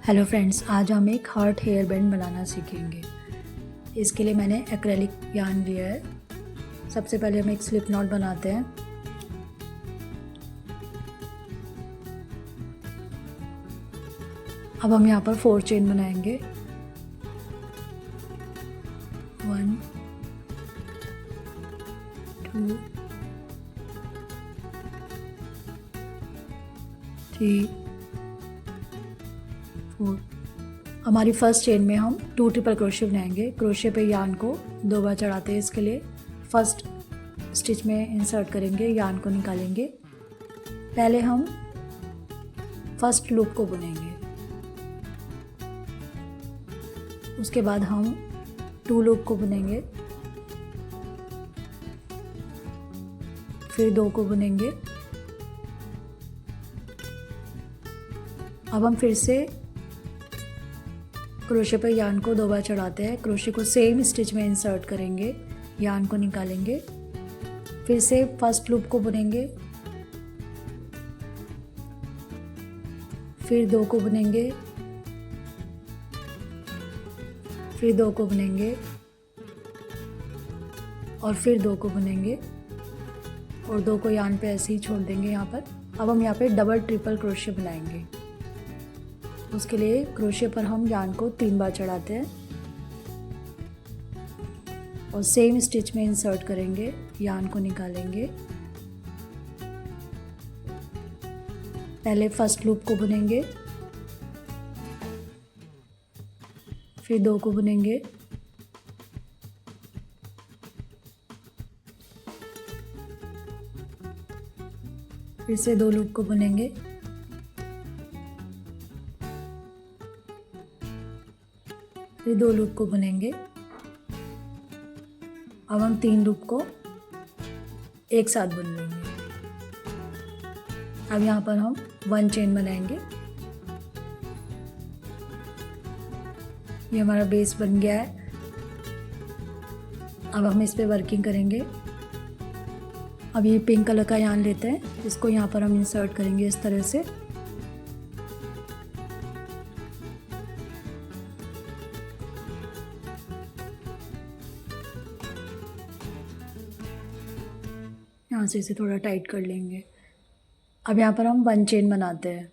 Hello friends, आज हम एक हार्ट हेयर बैंड बनाना सीखेंगे। इसके लिए मैंने एक्रेलिक यार्न लिया है। सबसे पहले हम एक स्लिप नॉट बनाते हैं। अब हम यहाँ पर 4 चेन बनाएंगे। 1 2 3 4। हमारी फर्स्ट चेन में हम 2 ट्रिपल क्रोशे बनाएंगे। क्रोशे पे यार्न को 2 बार चढ़ाते हैं। इसके लिए फर्स्ट स्टिच में इंसर्ट करेंगे, यार्न को निकालेंगे। पहले हम फर्स्ट लूप को बुनेंगे, उसके बाद हम 2 लूप को बुनेंगे, फिर 2 को बुनेंगे। अब हम फिर से क्रोशे पर यार्न को 2 बार चढ़ाते हैं। क्रोशे को सेम स्टिच में इंसर्ट करेंगे, यार्न को निकालेंगे, फिर से फर्स्ट लूप को बुनेंगे, फिर 2 को बुनेंगे, फिर 2 को बुनेंगे और फिर 2 को बुनेंगे और 2 को यार्न पे ऐसे ही छोड़ देंगे यहाँ पर। अब हम यहाँ पे डबल ट्रिपल क्रोशे बनाएंगे। उसके लिए क्रोशे पर हम यार्न को 3 बार चढ़ाते हैं और सेम स्टिच में इंसर्ट करेंगे, यार्न को निकालेंगे। पहले फर्स्ट लूप को बुनेंगे, फिर 2 को बुनेंगे, फिर से 2 लूप को बुनेंगे, फिर 2 लूप को बुनेंगे। अब हम 3 लूप को एक साथ बुन लेंगे। अब यहाँ पर हम 1 चेन बनाएंगे। ये हमारा बेस बन गया है। अब हम इस पे वर्किंग करेंगे। अब ये पिंक कलर का यार्न लेते हैं, इसको यहाँ पर हम इंसर्ट करेंगे इस तरह से। यहाँ से इसे थोड़ा टाइट कर लेंगे। अब यहाँ पर हम 1 चेन बनाते हैं।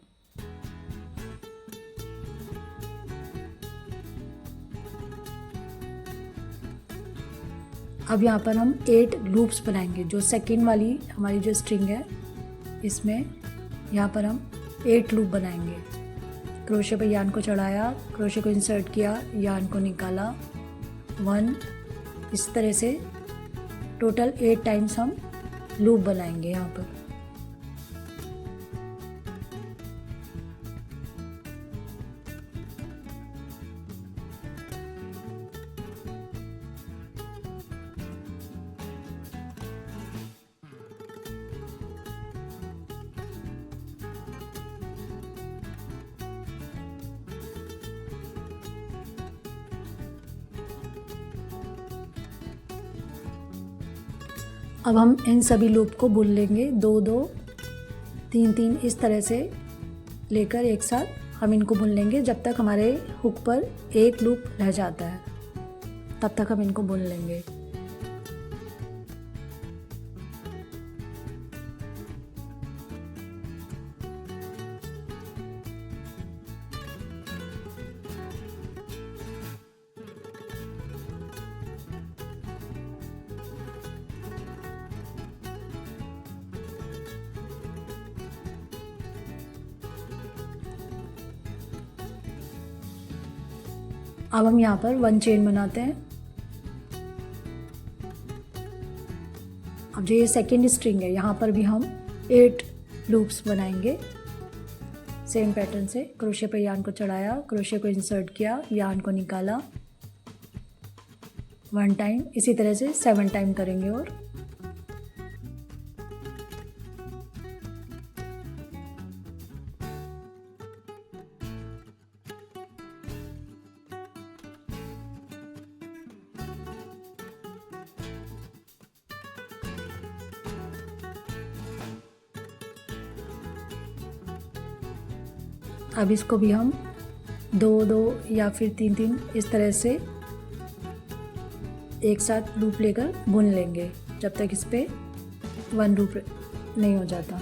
अब यहाँ पर हम 8 लूप्स बनाएंगे। जो सेकेंड वाली हमारी जो स्ट्रिंग है, इसमें यहाँ पर हम 8 लूप बनाएंगे। क्रोशे पर यार्न को चढ़ाया, क्रोशे को इंसर्ट किया, यार्न को निकाला, 1, इस तरह से टोटल 8 टाइम्स हम लूप बनाएंगे यहाँ पर। अब हम इन सभी लूप को बुन लेंगे, 2 2 3 3 इस तरह से लेकर एक साथ हम इनको बुन लेंगे जब तक हमारे हुक पर एक लूप रह जाता है, तब तक हम इनको बुन लेंगे। अब हम यहाँ पर 1 चेन बनाते हैं। अब जो ये सेकेंड स्ट्रिंग है, यहाँ पर भी हम 8 लूप्स बनाएंगे सेम पैटर्न से। क्रोशे पर यार्न को चढ़ाया, क्रोशे को इंसर्ट किया, यार्न को निकाला 1 टाइम, इसी तरह से 7 टाइम करेंगे। और अब इसको भी हम दो दो या फिर तीन तीन इस तरह से एक साथ लूप लेकर बुन लेंगे जब तक इस पे 1 लूप नहीं हो जाता।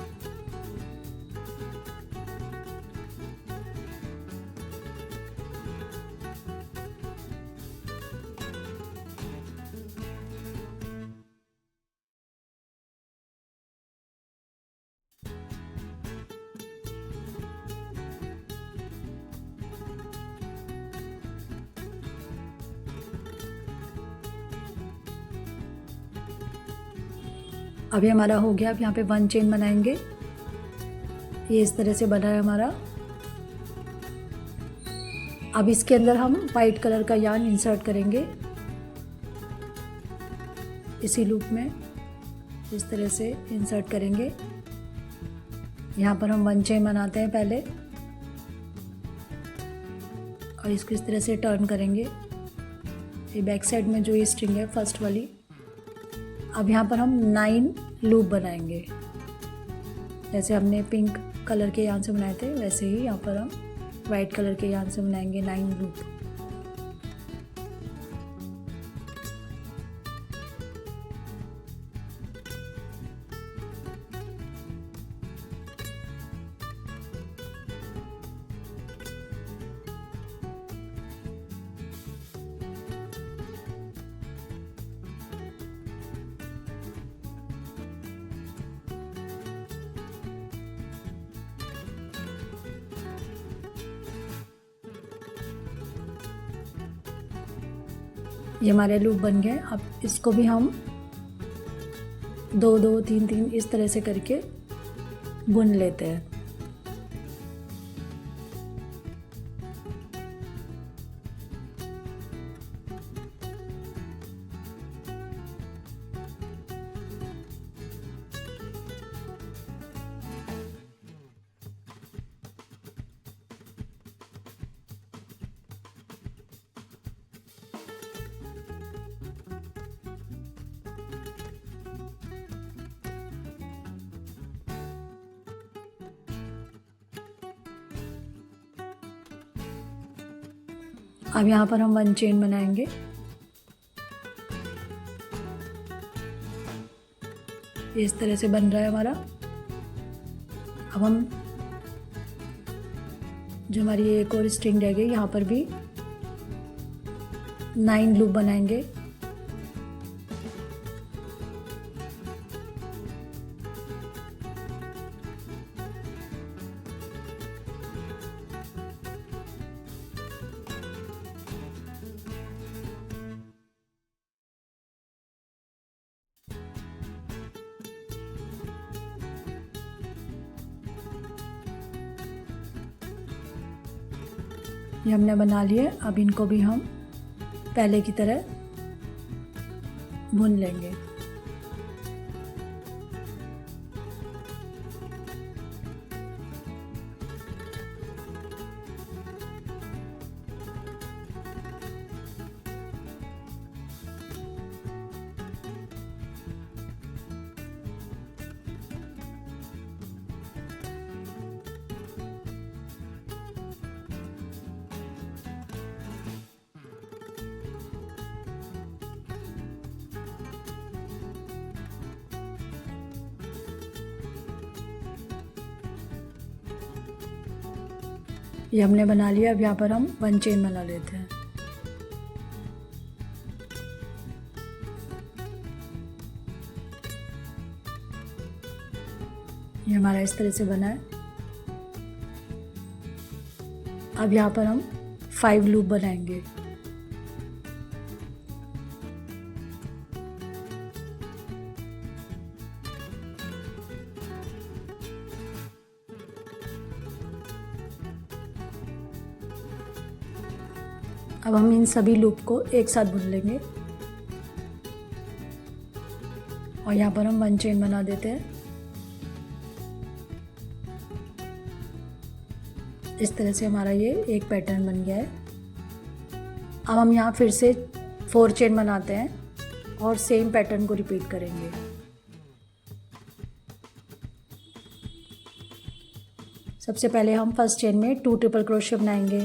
अभी हमारा हो गया। अब यहाँ पे 1 चेन बनाएंगे। ये इस तरह से बना है हमारा। अब इसके अंदर हम वाइट कलर का यार्न इंसर्ट करेंगे इसी लूप में, इस तरह से इंसर्ट करेंगे। यहाँ पर हम 1 चेन बनाते हैं पहले और इसको इस तरह से टर्न करेंगे। ये बैक साइड में जो ये स्ट्रिंग है फर्स्ट वाली। अब यहाँ पर हम 9 लूप बनाएंगे, जैसे हमने पिंक कलर के यार्न से बनाए थे वैसे ही यहाँ पर हम वाइट कलर के यार्न से बनाएंगे 9 लूप। ये हमारे लूप बन गए। अब इसको भी हम 2 2 3 3 इस तरह से करके बुन लेते हैं। अब यहाँ पर हम 1 चेन बनाएंगे। इस तरह से बन रहा है हमारा। अब हम जो हमारी एक और स्ट्रिंग रह गई यहाँ पर भी 9 लूप बनाएंगे। ये हमने बना लिए। अब इनको भी हम पहले की तरह भून लेंगे। ये हमने बना लिया। अब यहाँ पर हम 1 चेन बना लेते हैं। ये हमारा इस तरह से बना है। अब यहाँ पर हम 5 लूप बनाएंगे। अब हम इन सभी लूप को एक साथ बुन लेंगे और यहाँ पर हम 1 चेन बना देते हैं। इस तरह से हमारा ये एक पैटर्न बन गया है। अब हम यहाँ फिर से 4 चेन बनाते हैं और सेम पैटर्न को रिपीट करेंगे। सबसे पहले हम फर्स्ट चेन में 2 ट्रिपल क्रोशे बनाएंगे।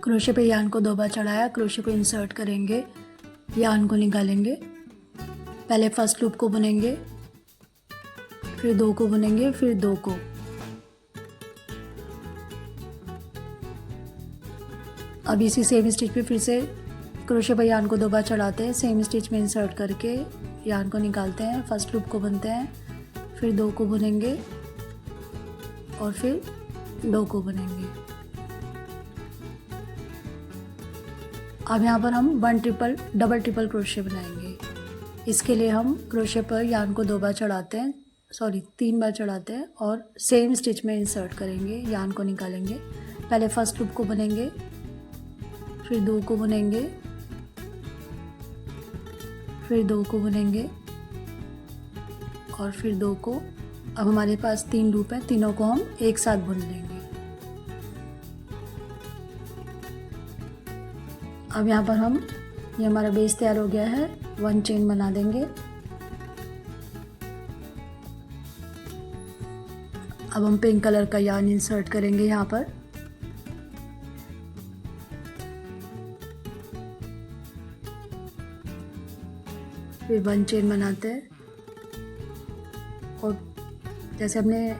क्रोशे पे यार्न को 2 बार चढ़ाया, क्रोशे को इंसर्ट करेंगे, यार्न को निकालेंगे। पहले फर्स्ट लूप को बुनेंगे, फिर 2 को बुनेंगे, फिर 2 को। अब इसी सेम स्टिच पे फिर से क्रोशे पे यार्न को 2 बार चढ़ाते हैं, सेम स्टिच में इंसर्ट करके यार्न को निकालते हैं, फर्स्ट लूप को बुनते हैं, फिर 2 को बुनेंगे और फिर 2 को बुनेंगे। अब यहाँ पर हम 1 ट्रिपल डबल ट्रिपल क्रोशे बनाएंगे। इसके लिए हम क्रोशे पर यार्न को 2 बार चढ़ाते हैं, 3 बार चढ़ाते हैं और सेम स्टिच में इंसर्ट करेंगे, यार्न को निकालेंगे। पहले फर्स्ट लूप को बुनेंगे, फिर 2 को बुनेंगे, फिर 2 को बुनेंगे और फिर 2 को। अब हमारे पास 3 लूप हैं, तीनों को हम एक साथ बुन लेंगे। अब यहाँ पर हम ये हमारा बेस तैयार हो गया है, 1 चेन बना देंगे। अब हम पिंक कलर का यार्न इंसर्ट करेंगे यहाँ पर। फिर 1 चेन बनाते हैं और जैसे हमने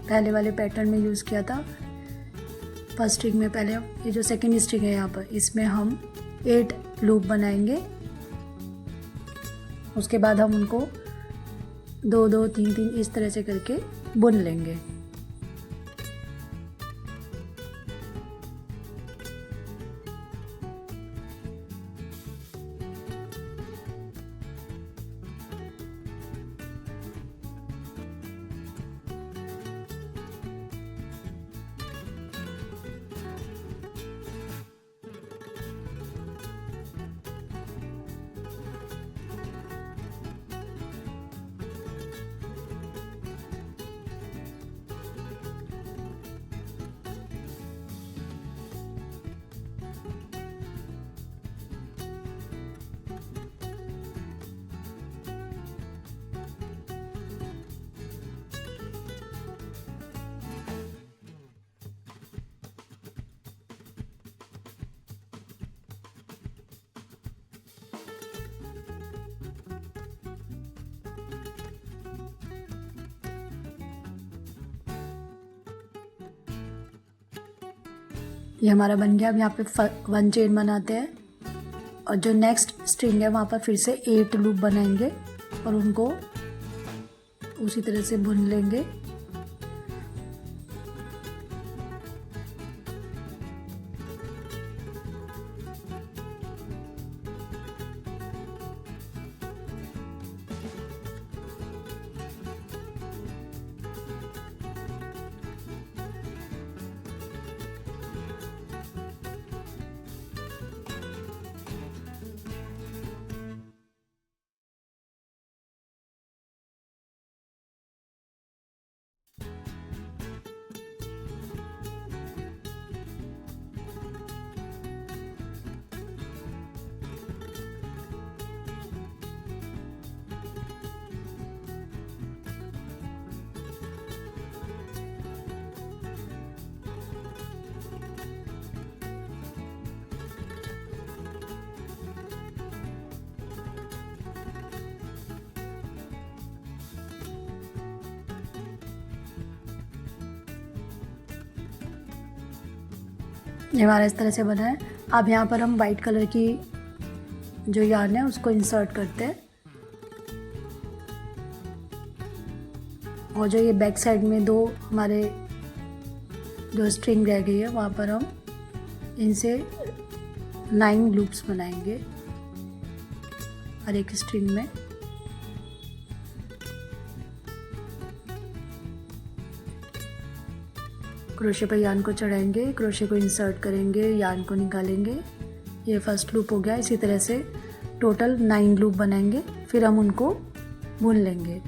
पहले वाले पैटर्न में यूज़ किया था, फर्स्ट स्ट्रिंग में पहले ये जो सेकंड स्ट्रिंग है यहाँ पर, इसमें हम 8 लूप बनाएंगे। उसके बाद हम उनको 2 2 3 3 इस तरह से करके बुन लेंगे। ये हमारा बन गया। अब यहाँ पे 1 चेन बनाते हैं और जो नेक्स्ट स्ट्रिंग है वहाँ पर फिर से 8 लूप बनाएंगे और उनको उसी तरह से बुन लेंगे। ये हमारा इस तरह से बना है। अब यहाँ पर हम वाइट कलर की जो यार्न है उसको इंसर्ट करते हैं और जो ये बैक साइड में 2 हमारे जो स्ट्रिंग रह गई है वहाँ पर हम इनसे 9 लूप्स बनाएंगे हर एक स्ट्रिंग में। क्रोशे पर यार्न को चढ़ाएंगे, क्रोशे को इंसर्ट करेंगे, यार्न को निकालेंगे। ये फर्स्ट लूप हो गया। इसी तरह से टोटल 9 लूप बनाएंगे, फिर हम उनको बुन लेंगे।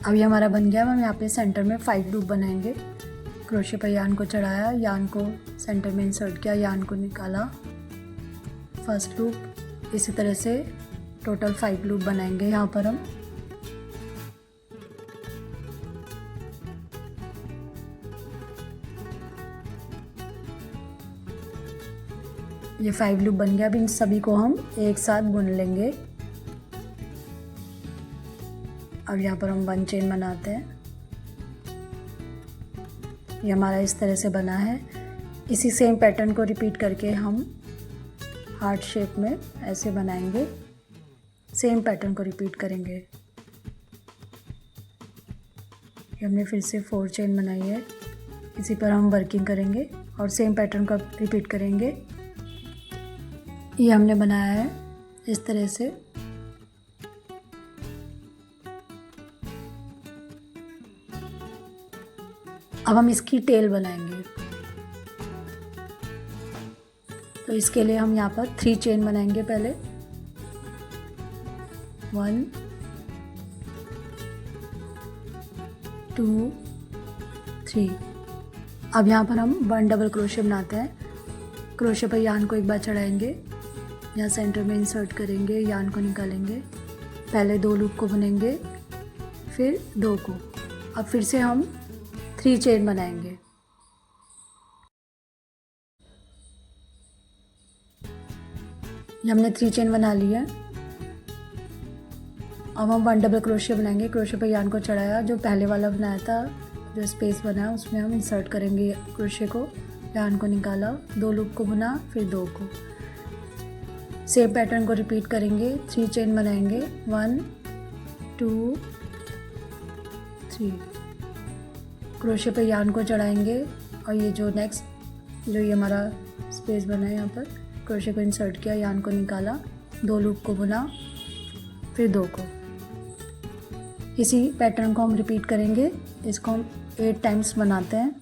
अब ये हमारा बन गया। हम यहाँ पे सेंटर में 5 लूप बनाएंगे। क्रोशे पर यान को चढ़ाया, यान को सेंटर में इंसर्ट किया, यान को निकाला, फर्स्ट लूप। इसी तरह से टोटल 5 लूप बनाएंगे यहाँ पर हम। ये 5 लूप बन गया। अब इन सभी को हम एक साथ बुन लेंगे। अब यहाँ पर हम 1 चेन बनाते हैं। ये हमारा इस तरह से बना है। इसी सेम पैटर्न को रिपीट करके हम हार्ट शेप में ऐसे बनाएंगे। सेम पैटर्न को रिपीट करेंगे। ये हमने फिर से 4 चेन बनाई है। इसी पर हम वर्किंग करेंगे और सेम पैटर्न को रिपीट करेंगे। ये हमने बनाया है इस तरह से। अब हम इसकी टेल बनाएंगे। तो इसके लिए हम यहाँ पर 3 चेन बनाएंगे पहले। 1 2 3। अब यहाँ पर हम 1 डबल क्रोशे बनाते हैं। क्रोशे पर यान को एक बार चढ़ाएंगे, यहाँ सेंटर में इंसर्ट करेंगे, यान को निकालेंगे, पहले 2 लूप को बुनेंगे, फिर 2 को। अब फिर से हम 3 चेन बनाएंगे। ये हमने 3 चेन बना ली है। अब हम 1 डबल क्रोशे बनाएंगे। क्रोशे पर यान को चढ़ाया, जो पहले वाला बनाया था, जो स्पेस बना है उसमें हम इंसर्ट करेंगे क्रोशे को, यान को निकाला, 2 लूप को बुना, फिर 2 को। सेम पैटर्न को रिपीट करेंगे। 3 चेन बनाएंगे। 1 2 3। क्रोशे पे यान को चढ़ाएंगे और ये जो नेक्स्ट जो ये हमारा स्पेस बना है, यहाँ पर क्रोशे को इंसर्ट किया, यान को निकाला, 2 लूप को बुना, फिर 2 को। इसी पैटर्न को हम रिपीट करेंगे। इसको हम 8 टाइम्स बनाते हैं।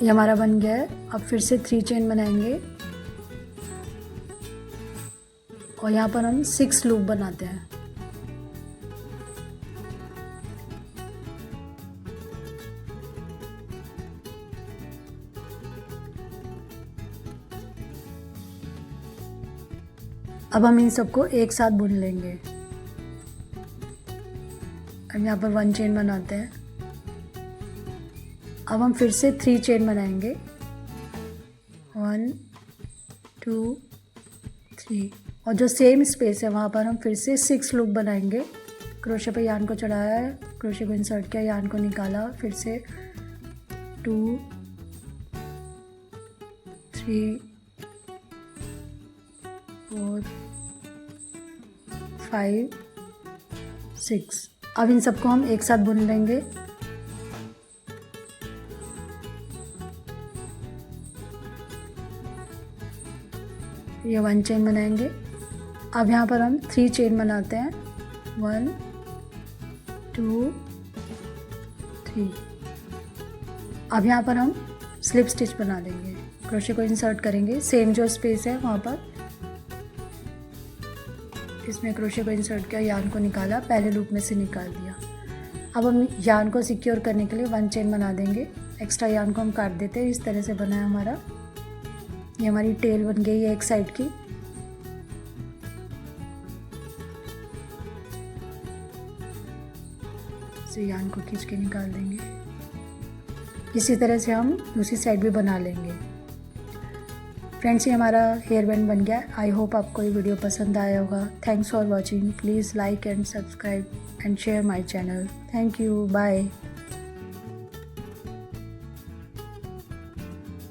ये हमारा बन गया है। अब फिर से 3 चेन बनाएंगे और यहाँ पर हम 6 लूप बनाते हैं। अब हम इन सबको एक साथ बुन लेंगे। अब यहाँ पर 1 चेन बनाते हैं। अब हम फिर से 3 चेन बनाएंगे। 1 2 3 और जो सेम स्पेस है वहाँ पर हम फिर से 6 लूप बनाएंगे। क्रोशे पे यान को चढ़ाया है, क्रोशे को इंसर्ट किया, यान को निकाला, फिर से 2 3 4 5 6। अब इन सबको हम एक साथ बुन लेंगे। ये 1 चेन बनाएंगे। अब यहाँ पर हम 3 चेन बनाते हैं। 1 2 3। अब यहाँ पर हम स्लिप स्टिच बना देंगे। क्रोशे को इंसर्ट करेंगे, सेम जो स्पेस है वहाँ पर इसमें क्रोशे को इंसर्ट किया, यान को निकाला, पहले लूप में से निकाल दिया। अब हम यान को सिक्योर करने के लिए 1 चेन बना देंगे। एक्स्ट्रा यान को हम काट देते हैं। इस तरह से बना है हमारा। ये हमारी टेल बन गई है एक साइड की। इसे यान को खींच के निकाल देंगे। इसी तरह से हम दूसरी साइड भी बना लेंगे। फ्रेंड्स, ये हमारा हेयर बैंड बन गया। आई होप आपको ये वीडियो पसंद आया होगा। Thanks for watching. Please like and subscribe and share my channel. Thank you. Bye.